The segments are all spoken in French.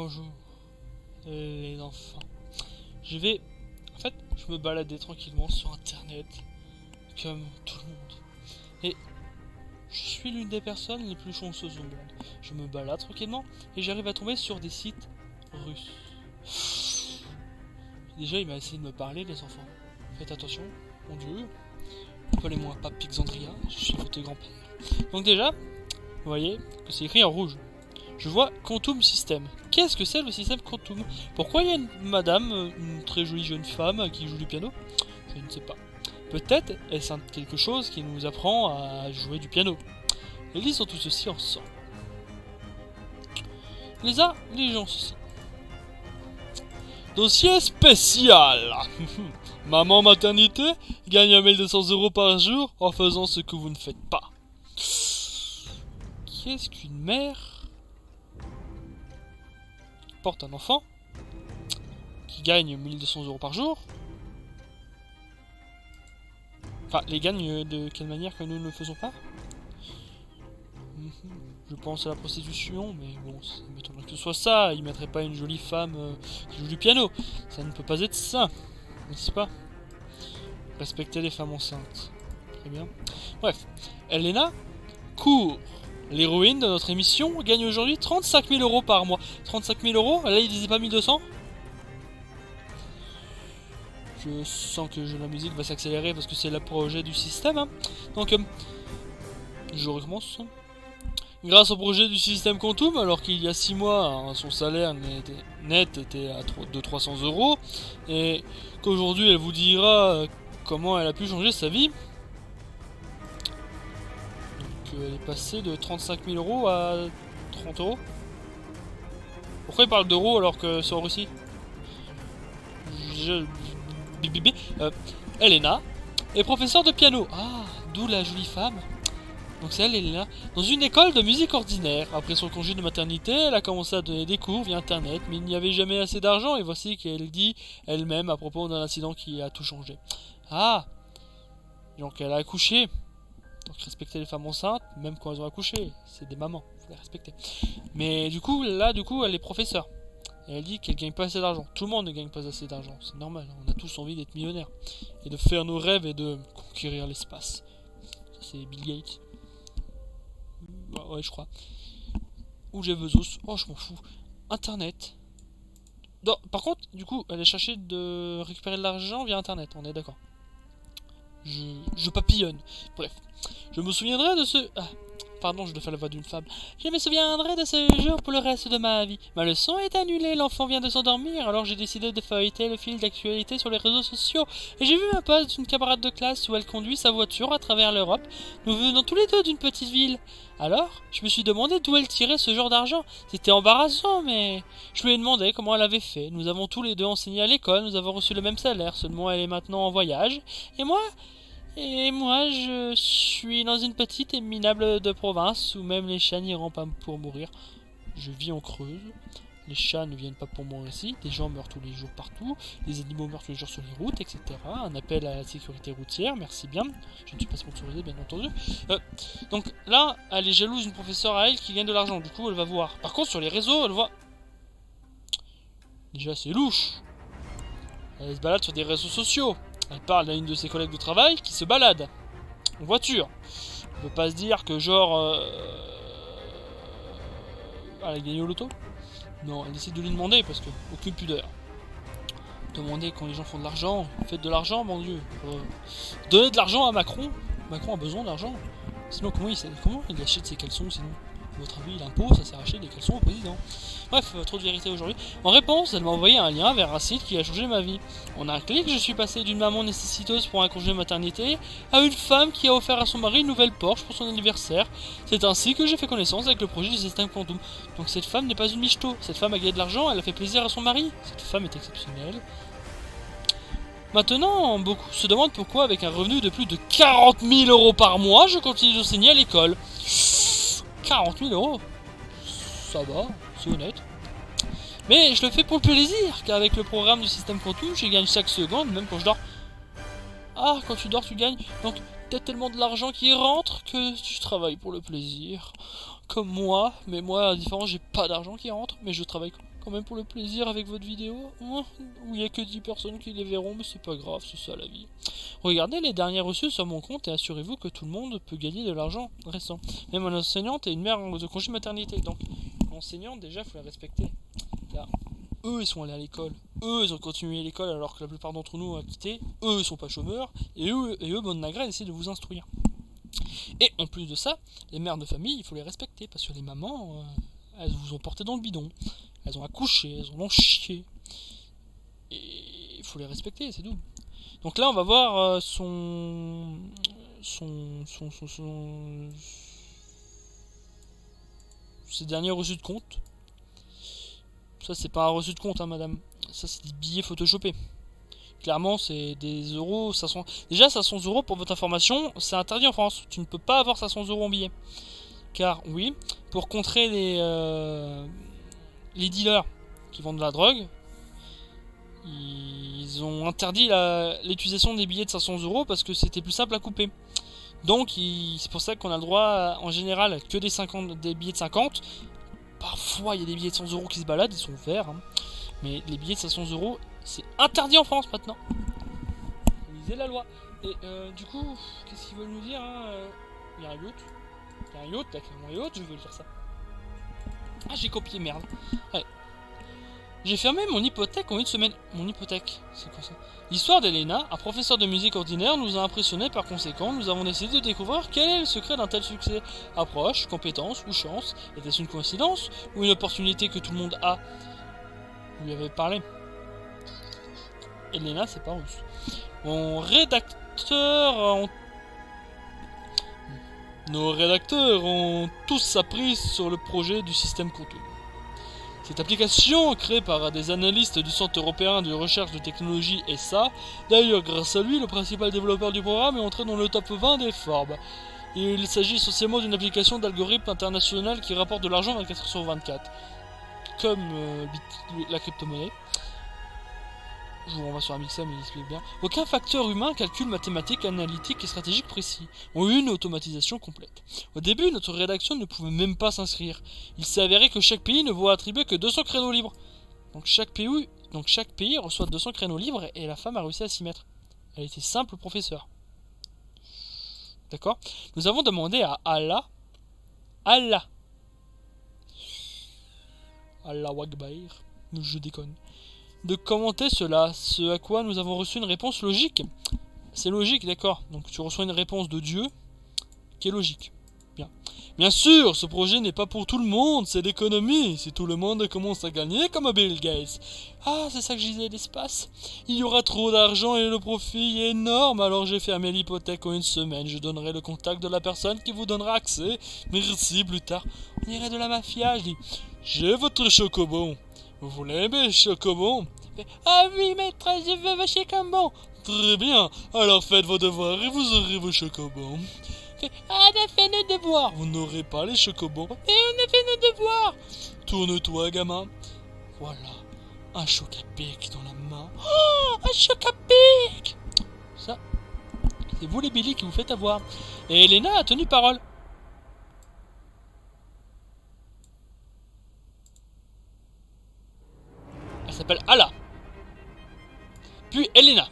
Bonjour, les enfants. En fait, je me baladais tranquillement sur internet, comme tout le monde. Et je suis l'une des personnes les plus chanceuses au monde. Je me balade tranquillement et j'arrive à tomber sur des sites russes. Déjà, il m'a essayé de me parler, les enfants. Faites attention, mon Dieu. Appelez-moi pas Pixandria, je suis votre grand-père. Donc déjà, vous voyez que c'est écrit en rouge. Je vois Quantum System. Qu'est-ce que c'est le système Quantum? Pourquoi il y a une madame, une très jolie jeune femme qui joue du piano? Je ne sais pas. Peut-être est-ce quelque chose qui nous apprend à jouer du piano. Et lisons tout ceci ensemble. Les gens ceci. Dossier spécial. Maman maternité gagne 1200 € par jour en faisant ce que vous ne faites pas. Qu'est-ce qu'une mère porte un enfant qui gagne 1200 € par jour? Enfin, les gagne de quelle manière que nous ne le faisons pas? Je pense à la prostitution, mais bon, ça m'étonnerait que ce soit ça. Il mettrait pas une jolie femme qui joue du piano. Ça ne peut pas être ça, n'est-ce pas? Respecter les femmes enceintes. Très bien. Bref, Elena court. L'héroïne de notre émission gagne aujourd'hui 35 000 € par mois. 35 000 €? Là, il disait pas 1200? Je sens que la musique va s'accélérer parce que c'est le projet du système. Hein. Donc, je recommence. Grâce au projet du système Quantum, alors qu'il y a 6 mois, hein, son salaire net était de 300 €, et qu'aujourd'hui elle vous dira comment elle a pu changer sa vie. Elle est passée de 35 000 € à 30 €. Pourquoi il parle d'euros alors que c'est en Russie? Elena est professeure de piano. Ah, d'où la jolie femme. Donc c'est elle, Elena, dans une école de musique ordinaire. Après son congé de maternité, elle a commencé à donner des cours via internet, mais il n'y avait jamais assez d'argent, et voici qu'elle dit elle-même à propos d'un incident qui a tout changé. Ah, donc elle a accouché. Donc respecter les femmes enceintes, même quand elles ont accouché, c'est des mamans, faut les respecter. Mais du coup, elle est professeure. Et elle dit qu'elle gagne pas assez d'argent. Tout le monde ne gagne pas assez d'argent, c'est normal. On a tous envie d'être millionnaires. Et de faire nos rêves et de conquérir l'espace. Ça, c'est Bill Gates. Ouais, je crois. Ou Jeff Bezos. Oh, je m'en fous. Internet. Non, par contre, du coup, elle a cherché de récupérer de l'argent via Internet, on est d'accord. Je papillonne. Bref. Je me souviendrai de ce... Ah, pardon, je dois faire la voix d'une femme. Je me souviendrai de ce jour pour le reste de ma vie. Ma leçon est annulée, l'enfant vient de s'endormir, alors j'ai décidé de feuilleter le fil d'actualité sur les réseaux sociaux. Et j'ai vu un post d'une camarade de classe où elle conduit sa voiture à travers l'Europe. Nous venons tous les deux d'une petite ville. Alors, je me suis demandé d'où elle tirait ce genre d'argent. C'était embarrassant, mais... Je lui ai demandé comment elle avait fait. Nous avons tous les deux enseigné à l'école, nous avons reçu le même salaire, seulement elle est maintenant en voyage. Et moi, je suis dans une petite et minable de province où même les chats n'iront pas pour mourir. Je vis en Creuse. Les chats ne viennent pas pour mourir ici. Des gens meurent tous les jours partout. Les animaux meurent tous les jours sur les routes, etc. Un appel à la sécurité routière, merci bien. Je ne suis pas sponsorisé, bien entendu. Donc là, elle est jalouse d'une professeure à elle qui gagne de l'argent. Du coup, elle va voir. Par contre, sur les réseaux, elle voit... Déjà, c'est louche. Elle se balade sur des réseaux sociaux. Elle parle à une de ses collègues de travail qui se balade en voiture. On peut pas se dire que genre... elle a gagné au loto. Non, elle décide de lui demander parce que aucune pudeur. Demander quand les gens font de l'argent. Faites de l'argent, mon Dieu. Donnez de l'argent à Macron. Macron a besoin d'argent. Sinon, comment il achète ses caleçons sinon? À votre avis, l'impôt, ça sert à acheter des caleçons au président. Bref, trop de vérité aujourd'hui. En réponse, elle m'a envoyé un lien vers un site qui a changé ma vie. En un clic, je suis passé d'une maman nécessiteuse pour un congé maternité à une femme qui a offert à son mari une nouvelle Porsche pour son anniversaire. C'est ainsi que j'ai fait connaissance avec le projet du système Quantum. Donc cette femme n'est pas une michto. Cette femme a gagné de l'argent, elle a fait plaisir à son mari. Cette femme est exceptionnelle. Maintenant, beaucoup se demandent pourquoi, avec un revenu de plus de 40 000 € par mois, je continue d'enseigner à l'école. 40 000 €, ça va, c'est honnête. Mais je le fais pour le plaisir, car avec le programme du système Quantum, je gagne chaque seconde, même quand je dors. Ah, quand tu dors, tu gagnes. Donc, t'as tellement de l'argent qui rentre que tu travailles pour le plaisir. Comme moi, mais moi, à la différence, j'ai pas d'argent qui rentre, mais je travaille quand même pour le plaisir avec votre vidéo. Où il n'y a que 10 personnes qui les verront, mais c'est pas grave, c'est ça la vie. Regardez les derniers reçus sur mon compte et assurez-vous que tout le monde peut gagner de l'argent récent. Même une enseignante et une mère de congé maternité. Donc, enseignante, déjà, il faut la respecter. Car eux, ils sont allés à l'école. Eux, ils ont continué l'école alors que la plupart d'entre nous ont quitté. Eux, ils sont pas chômeurs. Et eux bonne grâce, essaient de vous instruire. Et en plus de ça, les mères de famille, il faut les respecter. Parce que les mamans, elles vous ont porté dans le bidon. Elles ont accouché, elles en ont chié. Et il faut les respecter, c'est tout. Donc là, on va voir ses derniers reçus de compte. Ça, c'est pas un reçu de compte, hein, madame. Ça, c'est des billets photoshopés. Clairement, c'est des euros. 500... Déjà, 500 euros pour votre information, c'est interdit en France. Tu ne peux pas avoir 500 euros en billets. Car, oui, pour contrer les dealers qui vendent de la drogue, ils ont interdit l'utilisation des billets de 500 euros parce que c'était plus simple à couper. Donc, c'est pour ça qu'on a le droit, en général, que des billets de 50. Parfois, il y a des billets de 100 euros qui se baladent, ils sont verts. Hein. Mais les billets de 500 euros, c'est interdit en France maintenant. Vous lisez la loi. Et du coup, qu'est-ce qu'ils veulent nous dire hein il y a un yacht. Il y a un yacht, là, clairement un yacht, je veux dire ça. Ah, j'ai copié, merde. Ouais. J'ai fermé mon hypothèque en une semaine. Mon hypothèque, c'est quoi ça? L'histoire d'Elena, un professeur de musique ordinaire, nous a impressionnés. Par conséquent, nous avons décidé de découvrir quel est le secret d'un tel succès. Approche, compétence ou chance? Était-ce une coïncidence ou une opportunité que tout le monde a? Vous lui avez parlé. Elena, c'est pas russe. Nos rédacteurs ont tous appris sur le projet du système Quantum. Cette application, créée par des analystes du Centre européen de recherche de technologie ESA, d'ailleurs grâce à lui, le principal développeur du programme est entré dans le top 20 des Forbes. Il s'agit essentiellement d'une application d'algorithme international qui rapporte de l'argent 24 sur 24, comme la crypto-monnaie. Je vous renvoie sur un mixer, mais il explique bien. Aucun facteur humain, calcul mathématique, analytique et stratégique précis, ont eu une automatisation complète. Au début, notre rédaction ne pouvait même pas s'inscrire. Il s'est avéré que chaque pays ne voit attribuer que 200 créneaux libres. Donc chaque pays reçoit 200 créneaux libres et la femme a réussi à s'y mettre. Elle était simple professeur. D'accord? Nous avons demandé à Allah Akbar, je déconne, de commenter cela, ce à quoi nous avons reçu une réponse logique. C'est logique, d'accord. Donc tu reçois une réponse de Dieu qui est logique. Bien. Bien sûr, ce projet n'est pas pour tout le monde, c'est l'économie. Si tout le monde commence à gagner comme Bill Gates. Ah, c'est ça que je disais, l'espace. Il y aura trop d'argent et le profit est énorme, alors j'ai fermé l'hypothèque en une semaine. Je donnerai le contact de la personne qui vous donnera accès. Merci, plus tard. On irait de la mafia, je dis. J'ai votre chocobon. Vous voulez mes chocobons? Ah oui, maître, je veux vos chocobons. Très bien, alors faites vos devoirs et vous aurez vos chocobons. Ah, on a fait nos devoirs. Vous n'aurez pas les chocobons. Et on a fait nos devoirs. Tourne-toi, gamin. Voilà, un choc-à-pic dans la main. Oh, un choc-à-pic. Ça, c'est vous les Billy qui vous faites avoir. Et Elena a tenu parole. Elle s'appelle Allah. Puis Elena.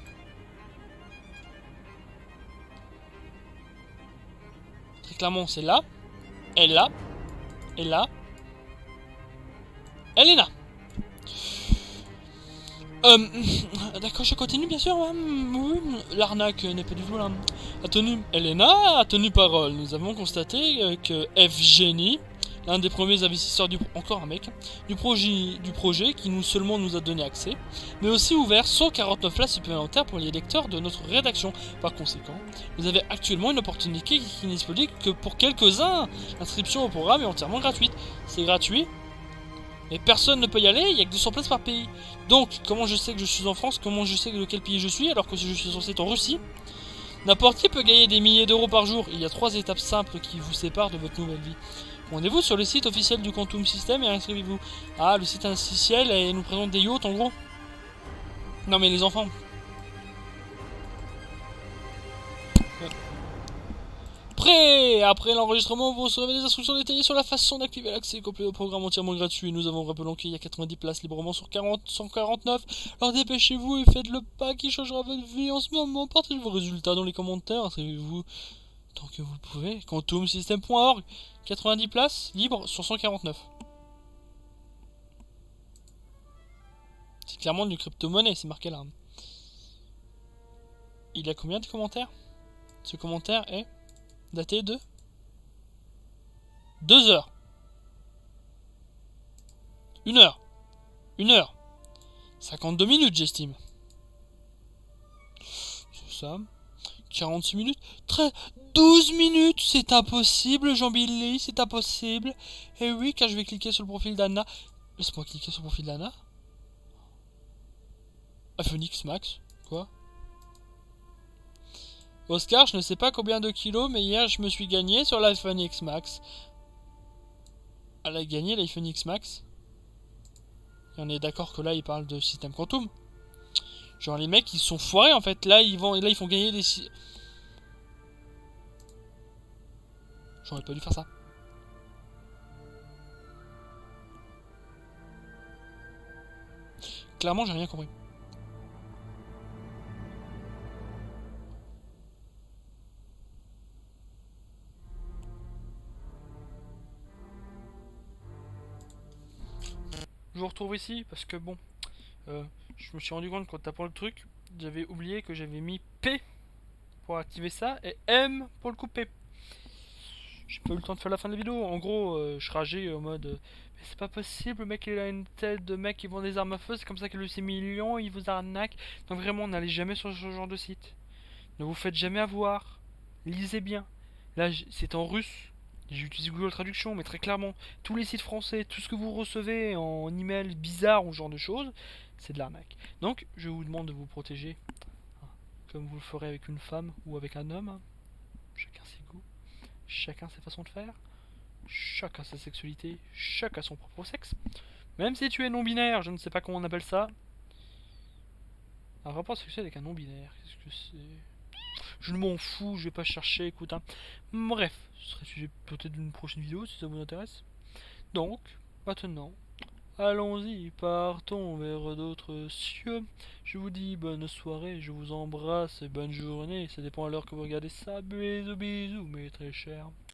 Très clairement, c'est là. Ella. Ella. Elena. D'accord, je continue bien sûr. Oui, l'arnaque n'est pas du tout là. Elena a tenu parole. Nous avons constaté que Evgeny, l'un des premiers investisseurs du projet qui nous a donné accès, mais aussi ouvert 149 places supplémentaires pour les lecteurs de notre rédaction. Par conséquent, vous avez actuellement une opportunité qui n'est disponible que pour quelques-uns. L'inscription au programme est entièrement gratuite. C'est gratuit, mais personne ne peut y aller, il n'y a que 200 places par pays. Donc, comment je sais que je suis en France? Comment je sais de quel pays je suis alors que je suis censé être en Russie? N'importe qui peut gagner des milliers d'euros par jour. Il y a 3 étapes simples qui vous séparent de votre nouvelle vie. Rendez-vous sur le site officiel du Quantum System et inscrivez-vous. Ah, le site officiel et nous présente des yachts en gros. Non mais les enfants. Prêt. Après l'enregistrement, vous recevrez des instructions détaillées sur la façon d'activer l'accès complet au programme entièrement gratuit. Nous avons rappelons qu'il y a 90 places librement sur 149. Alors dépêchez-vous et faites le pas qui changera votre vie en ce moment. Partagez vos résultats dans les commentaires. Inscrivez-vous tant que vous le pouvez. quantumsystem.org. 90 places libres sur 149. C'est clairement du crypto-monnaie, c'est marqué là. Il y a combien de commentaires? Ce commentaire est daté de 2 heures. 1 heure. 1 heure. 52 minutes, j'estime. C'est ça. 46 minutes. 12 minutes. C'est impossible, Jean-Billy. C'est impossible. Et oui, car je vais cliquer sur le profil d'Anna. Laisse-moi cliquer sur le profil d'Anna. iPhone X Max. Quoi? Oscar, je ne sais pas combien de kilos, mais hier je me suis gagné sur l'iPhone X Max. Elle a gagné l'iPhone X Max. Et on est d'accord que là, il parle de système quantum. Genre les mecs, ils sont foirés en fait. Là, ils font gagner des... J'aurais pas dû faire ça. Clairement, j'ai rien compris. Je vous retrouve ici parce que bon, je me suis rendu compte qu'en tapant le truc, j'avais oublié que j'avais mis P pour activer ça et M pour le couper. J'ai pas eu le temps de faire la fin de la vidéo. En gros, je rageais en mode mais c'est pas possible, le mec il a une tête de mec qui vend des armes à feu, c'est comme ça qu'il a eu ses millions, il vous arnaque. Donc vraiment, n'allez jamais sur ce genre de site. Ne vous faites jamais avoir. Lisez bien. Là, c'est en russe. J'ai utilisé Google Traduction, mais très clairement, tous les sites français, tout ce que vous recevez en email bizarre ou ce genre de choses, c'est de l'arnaque. Donc, je vous demande de vous protéger, hein, comme vous le ferez avec une femme ou avec un homme. Hein. Chacun ses goûts, chacun ses façons de faire, chacun sa sexualité, chacun son propre sexe. Même si tu es non-binaire, je ne sais pas comment on appelle ça. Un rapport sexuel avec un non-binaire, qu'est-ce que c'est? Je m'en fous, je vais pas chercher, écoute. Hein. Bref, ce serait sujet peut-être d'une prochaine vidéo si ça vous intéresse. Donc, maintenant, allons-y, partons vers d'autres cieux. Je vous dis bonne soirée, je vous embrasse et bonne journée. Ça dépend à l'heure que vous regardez ça. Bisous, bisous, mes très chers.